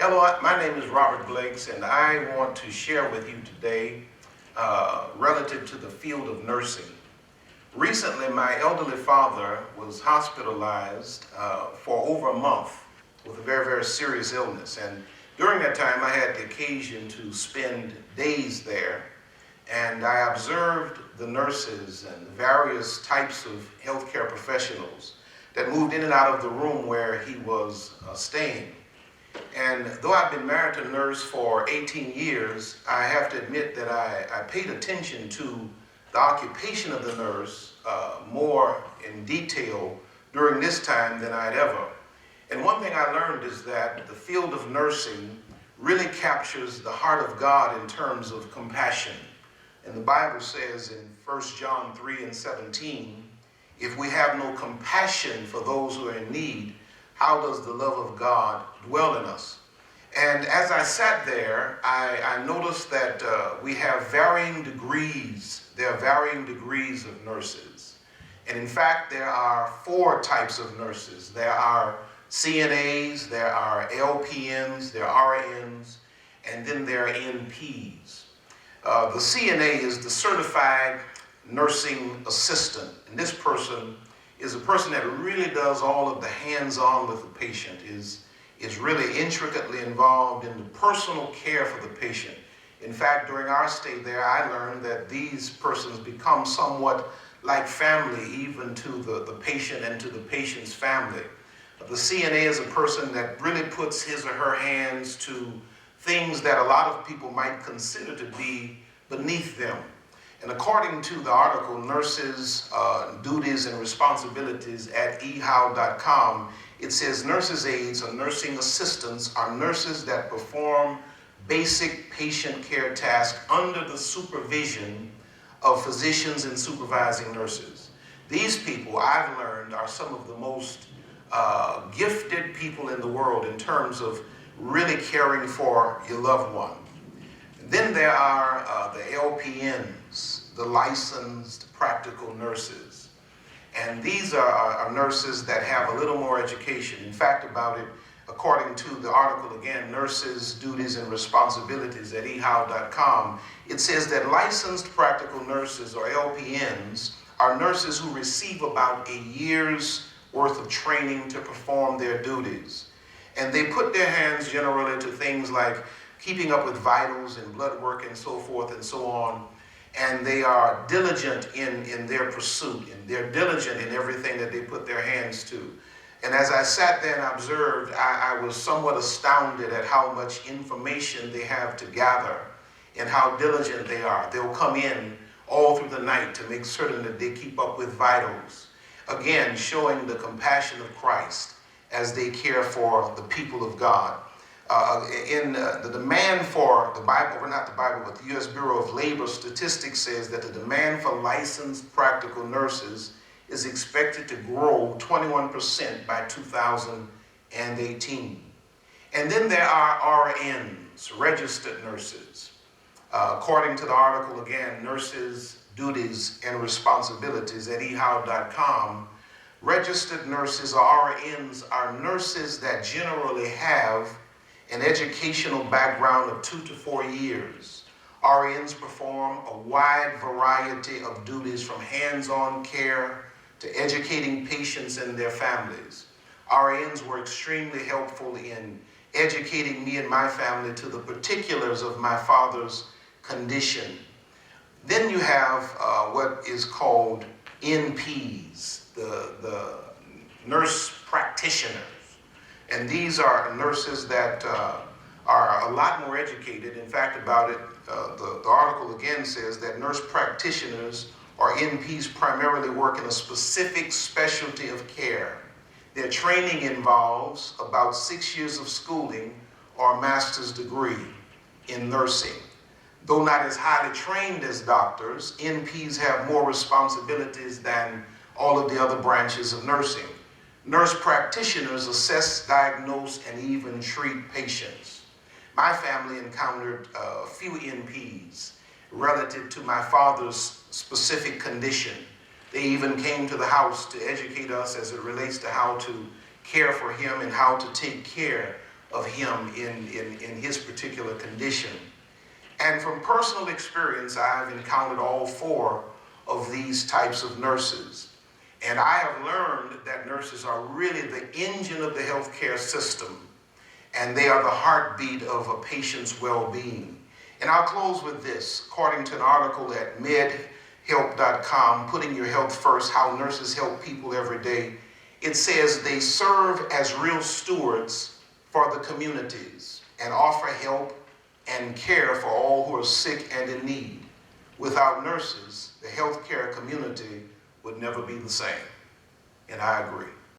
Hello, my name is Robert Blakes, and I want to share with you today relative to the field of nursing. Recently, my elderly father was hospitalized for over a month with a very, very serious illness. And during that time, I had the occasion to spend days there, and I observed the nurses and the various types of healthcare professionals that moved in and out of the room where he was staying. And though I've been married to a nurse for 18 years, I have to admit that I paid attention to the occupation of the nurse more in detail during this time than I'd ever. And one thing I learned is that the field of nursing really captures the heart of God in terms of compassion. And the Bible says in 1 John 3:17, if we have no compassion for those who are in need, how does the love of God dwell in us? And as I sat there, I noticed that we have varying degrees. There are varying degrees of nurses. And in fact, there are 4 types of nurses. There are CNAs, there are LPNs, there are RNs, and then there are NPs. The CNA is the Certified Nursing Assistant. And this person is a person that really does all of the hands-on with the patient, is really intricately involved in the personal care for the patient. In fact, during our stay there, I learned that these persons become somewhat like family even to the patient and to the patient's family. The CNA is a person that really puts his or her hands to things that a lot of people might consider to be beneath them. And according to the article, Nurses' Duties and Responsibilities at ehow.com, it says nurses' aides or nursing assistants are nurses that perform basic patient care tasks under the supervision of physicians and supervising nurses. These people, I've learned, are some of the most gifted people in the world in terms of really caring for your loved one. Then there are the LPNs, the licensed practical nurses. And these are nurses that have a little more education. In fact, about it, according to the article again, Nurses' Duties and Responsibilities at ehow.com, it says that licensed practical nurses, or LPNs, are nurses who receive about a year's worth of training to perform their duties. And they put their hands generally to things like keeping up with vitals and blood work and so forth and so on. And they are diligent in their pursuit, and they're diligent in everything that they put their hands to. And as I sat there and observed, I was somewhat astounded at how much information they have to gather and how diligent they are. They'll come in all through the night to make certain that they keep up with vitals. Again, showing the compassion of Christ as they care for the people of God. The demand for the Bible, or not the Bible, but the U.S. Bureau of Labor Statistics says that the demand for licensed practical nurses is expected to grow 21% by 2018. And then there are RNs, registered nurses. According to the article again, Nurses' Duties and Responsibilities at ehow.com, registered nurses, or RNs, are nurses that generally have an educational background of 2 to 4 years. RNs perform a wide variety of duties from hands-on care to educating patients and their families. RNs were extremely helpful in educating me and my family to the particulars of my father's condition. Then you have what is called NPs, the nurse practitioners. And these are nurses that are a lot more educated. In fact, about it, the article again says that nurse practitioners, or NPs, primarily work in a specific specialty of care. Their training involves about 6 years of schooling or a master's degree in nursing. Though not as highly trained as doctors, NPs have more responsibilities than all of the other branches of nursing. Nurse practitioners assess, diagnose, and even treat patients. My family encountered a few NPs relative to my father's specific condition. They even came to the house to educate us as it relates to how to care for him and how to take care of him in his particular condition. And from personal experience, I've encountered all four of these types of nurses. And I have learned that nurses are really the engine of the healthcare system, and they are the heartbeat of a patient's well-being. And I'll close with this. According to an article at medhelp.com, Putting Your Health First, How Nurses Help People Every Day, it says they serve as real stewards for the communities and offer help and care for all who are sick and in need. Without nurses, the healthcare community would never be the same. And I agree.